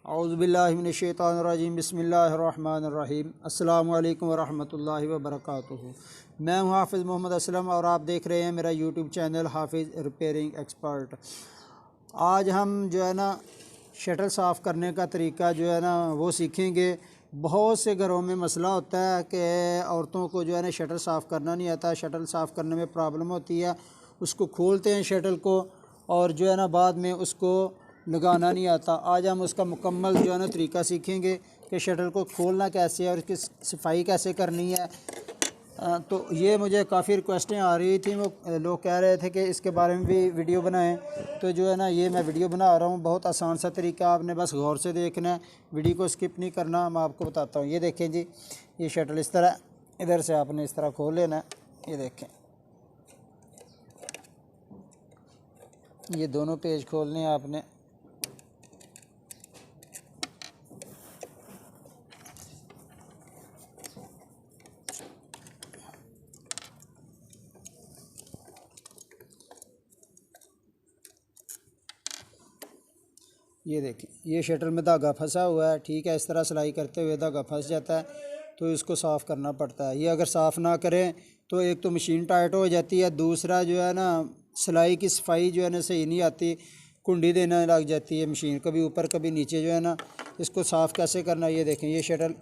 औज़ुबिल्लाहिमिनश्शैतानिर्रजीम बिस्मिल्लाहिर्रहमानिर्रहीम अस्सलामु अलैकुम वरहमतुल्लाहि वबरकातुहू। मैं हूँ हाफ़िज़ मोहम्मद असलम और आप देख रहे हैं मेरा यूट्यूब चैनल हाफ़िज़ रिपेयरिंग एक्सपर्ट। आज हम जो है ना शटल साफ़ करने का तरीका जो है ना वो सीखेंगे। बहुत से घरों में मसला होता है कि औरतों को जो है ना शटल साफ़ करना नहीं आता, शटल साफ़ करने में प्रॉब्लम होती है। उसको खोलते हैं शटल को और जो है ना बाद में उसको लगाना नहीं आता। आज हम उसका मुकम्मल जो है ना तरीका सीखेंगे कि शटल को खोलना कैसे है और इसकी सफाई कैसे करनी है। तो ये मुझे काफ़ी रिक्वेस्टें आ रही थी, वो लोग कह रहे थे कि इसके बारे में भी वीडियो बनाएं। तो जो है ना ये मैं वीडियो बना रहा हूँ। बहुत आसान सा तरीका, आपने बस गौर से देखना है, वीडियो को स्किप नहीं करना। मैं आपको बताता हूँ। ये देखें जी, ये शटल इस तरह इधर से आपने इस तरह खोल लेना है। ये देखें, ये दोनों पेज खोलने हैं आपने। ये देखें, ये शटल में धागा फंसा हुआ है, ठीक है। इस तरह सिलाई करते हुए धागा फंस जाता है तो इसको साफ़ करना पड़ता है। ये अगर साफ़ ना करें तो एक तो मशीन टाइट हो जाती है, दूसरा जो है ना सिलाई की सफाई जो है ना सही नहीं आती, कुंडी देने लग जाती है मशीन, कभी ऊपर कभी नीचे जो है ना। इसको साफ़ कैसे करना है, ये देखें। ये शटल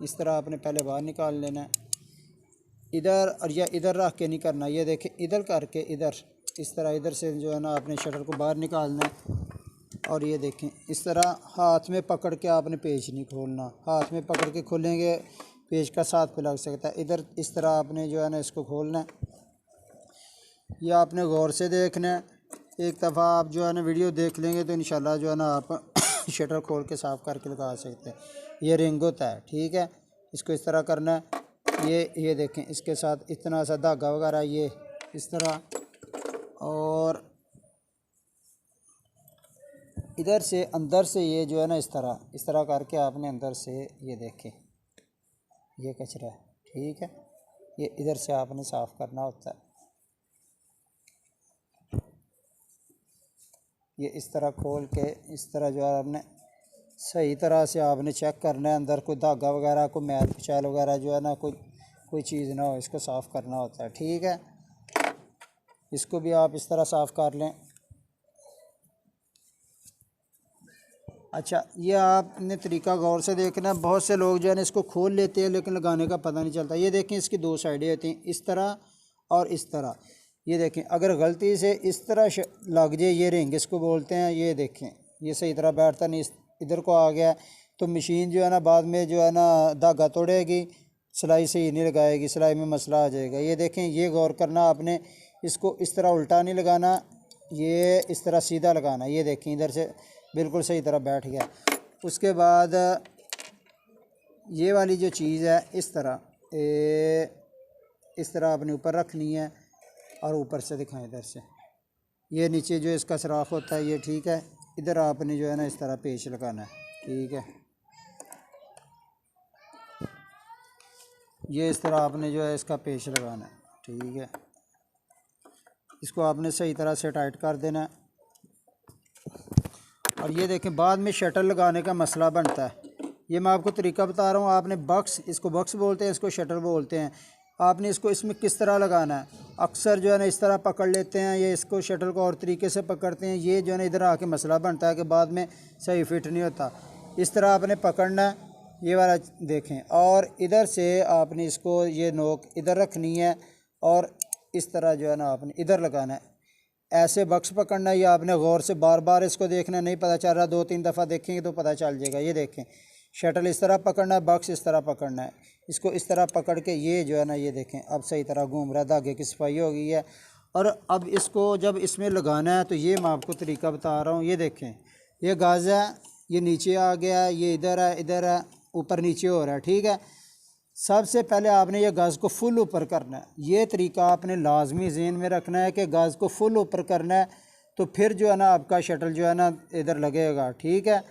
इस तरह आपने पहले बाहर निकाल लेना है, इधर और या इधर रख के नहीं करना। ये देखें, इधर करके इधर इस तरह इधर से जो है ना आपने शटल को बाहर निकालना है। और ये देखें, इस तरह हाथ में पकड़ के आपने पेच नहीं खोलना। हाथ में पकड़ के खोलेंगे पेच का साथ पे लग सकता है। इधर इस तरह आपने जो है ना इसको खोलना है। ये आपने गौर से देखना है। एक दफ़ा आप जो है ना वीडियो देख लेंगे तो इंशाल्लाह जो है ना आप शटर खोल के साफ़ करके लगा सकते हैं। ये रिंग होता है, ठीक है। इसको इस तरह करना है। ये देखें, इसके साथ इतना सा धागा वगैरह ये इस तरह, और इधर से अंदर से ये जो है ना इस तरह करके आपने अंदर से, ये देखें ये कचरा है, ठीक है। ये इधर से आपने साफ़ करना होता है। ये इस तरह खोल के इस तरह जो है आपने सही तरह से आपने चेक करना है, अंदर कोई धागा वगैरह, कोई मैल कुचैल वगैरह जो है ना कोई चीज़ ना हो, इसको साफ़ करना होता है, ठीक है। इसको भी आप इस तरह साफ़ कर लें। अच्छा, ये आपने तरीका गौर से देखना है। बहुत से लोग जो है ना इसको खोल लेते हैं लेकिन लगाने का पता नहीं चलता। ये देखें, इसकी दो साइडें होती हैं, इस तरह और इस तरह। ये देखें, अगर गलती से इस तरह लग जाए, ये रिंग इसको बोलते हैं, ये देखें ये सही तरह बैठता नहीं, इधर को आ गया तो मशीन जो है ना बाद में जो है ना धागा तोड़ेगी, सिलाई सही नहीं लगाएगी, सिलाई में मसला आ जाएगा। ये देखें, ये गौर करना आपने, इसको इस तरह उल्टा नहीं लगाना, ये इस तरह सीधा लगाना। ये देखें, इधर से बिल्कुल सही तरह बैठ गया। उसके बाद ये वाली जो चीज़ है इस तरह आपने ऊपर रखनी है और ऊपर से दिखाएं इधर से। ये नीचे जो इसका सुराख होता है ये, ठीक है। इधर आपने जो है ना इस तरह पेच लगाना है, ठीक है। ये इस तरह आपने जो है इसका पेच लगाना है, ठीक है। इसको आपने सही तरह से टाइट कर देना है। और ये देखें, बाद में शटल लगाने का मसला बनता है। ये मैं आपको तरीका बता रहा हूँ। आपने बक्स, इसको बक्स बोलते हैं, इसको शटल बोलते हैं। आपने इसको इसमें किस तरह लगाना है। अक्सर जो है ना इस तरह पकड़ लेते हैं, ये इसको शटल को और तरीके से पकड़ते हैं। ये जो है ना इधर आके मसला बनता है कि बाद में सही फिट नहीं होता। इस तरह आपने पकड़ना है, ये वाला देखें, और इधर से आपने इसको ये नोक इधर रखनी है और इस तरह जो है ना आपने इधर लगाना है। ऐसे बक्स पकड़ना है। ये आपने गौर से बार बार इसको देखना, नहीं पता चल रहा, 2-3 दफ़ा देखेंगे तो पता चल जाएगा। ये देखें, शटल इस तरह पकड़ना है, बक्स इस तरह पकड़ना है। इसको इस तरह पकड़ के ये जो है ना, ये देखें अब सही तरह घूम रहा है, धागे की सफाई हो गई है। और अब इसको जब इसमें लगाना है तो ये मैं आपको तरीका बता रहा हूँ। ये देखें, ये गाज़ है, ये नीचे आ गया है, ये इधर है, ऊपर नीचे हो रहा है, ठीक है। सबसे पहले आपने ये गाज़ को फुल ऊपर करना है। ये तरीका आपने लाजमी ज़हन में रखना है कि गाज़ को फुल ऊपर करना है, तो फिर जो है ना आपका शटल जो है ना इधर लगेगा, ठीक है।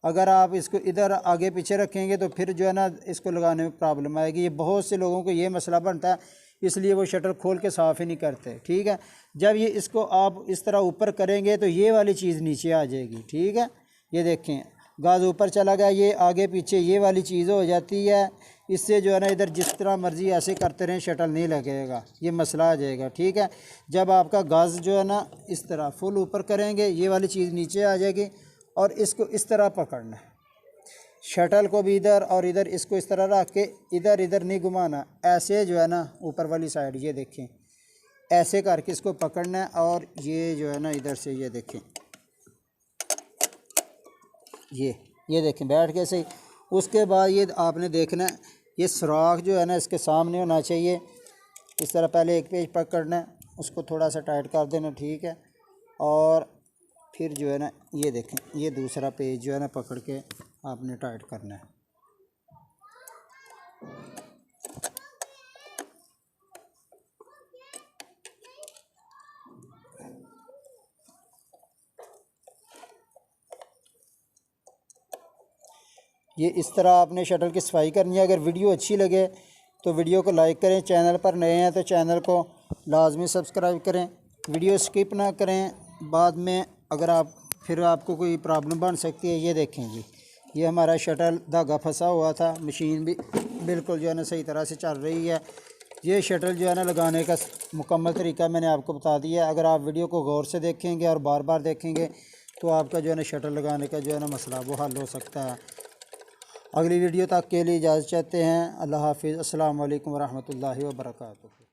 अगर आप इसको इधर आगे पीछे रखेंगे तो फिर जो है ना इसको लगाने में प्रॉब्लम आएगी। ये बहुत से लोगों को ये मसला बनता है, इसलिए वो शटल खोल के साफ़ ही नहीं करते, ठीक है। जब ये इसको आप इस तरह ऊपर करेंगे तो ये वाली चीज़ नीचे आ जाएगी, ठीक है। ये देखें, गाज ऊपर चला गया, ये आगे पीछे ये वाली चीज़ हो जाती है। इससे जो है ना इधर जिस तरह मर्ज़ी ऐसे करते रहें शटल नहीं लगेगा, ये मसला आ जाएगा। ठीक है, जब आपका गाज जो है ना इस तरह फुल ऊपर करेंगे ये वाली चीज़ नीचे आ जाएगी और इसको इस तरह पकड़ना है। शटल को भी इधर और इधर इसको इस तरह रख के इधर इधर नहीं घुमाना, ऐसे जो है ना ऊपर वाली साइड ये देखें ऐसे करके इसको पकड़ना है और ये जो है ना इधर से ये देखें ये देखें बैठ के सही। उसके बाद ये आपने देखना है ये सुराख जो है ना इसके सामने होना चाहिए। इस तरह पहले एक पेज पकड़ना है, उसको थोड़ा सा टाइट कर देना। ठीक है, और फिर जो है ना ये देखें ये दूसरा पेज जो है ना पकड़ के आपने टाइट करना है। ये इस तरह आपने शटल की सफाई करनी है। अगर वीडियो अच्छी लगे तो वीडियो को लाइक करें, चैनल पर नए हैं तो चैनल को लाजमी सब्सक्राइब करें, वीडियो स्किप ना करें। बाद में अगर आप फिर आपको कोई प्रॉब्लम बन सकती है। ये देखें जी, ये हमारा शटल धागा फंसा हुआ था, मशीन भी बिल्कुल जो है ना सही तरह से चल रही है। ये शटल जो है ना लगाने का मुकम्मल तरीका मैंने आपको बता दिया है। अगर आप वीडियो को गौर से देखेंगे और बार बार देखेंगे तो आपका जो है ना शटल लगाने का जो है ना मसला वो हल हो सकता है। अगली वीडियो तक के लिए इजाज़त चाहते हैं। अल्लाह हाफिज़। अस्सलाम वालेकुम रहमतुल्लाहि व बरकातुहू।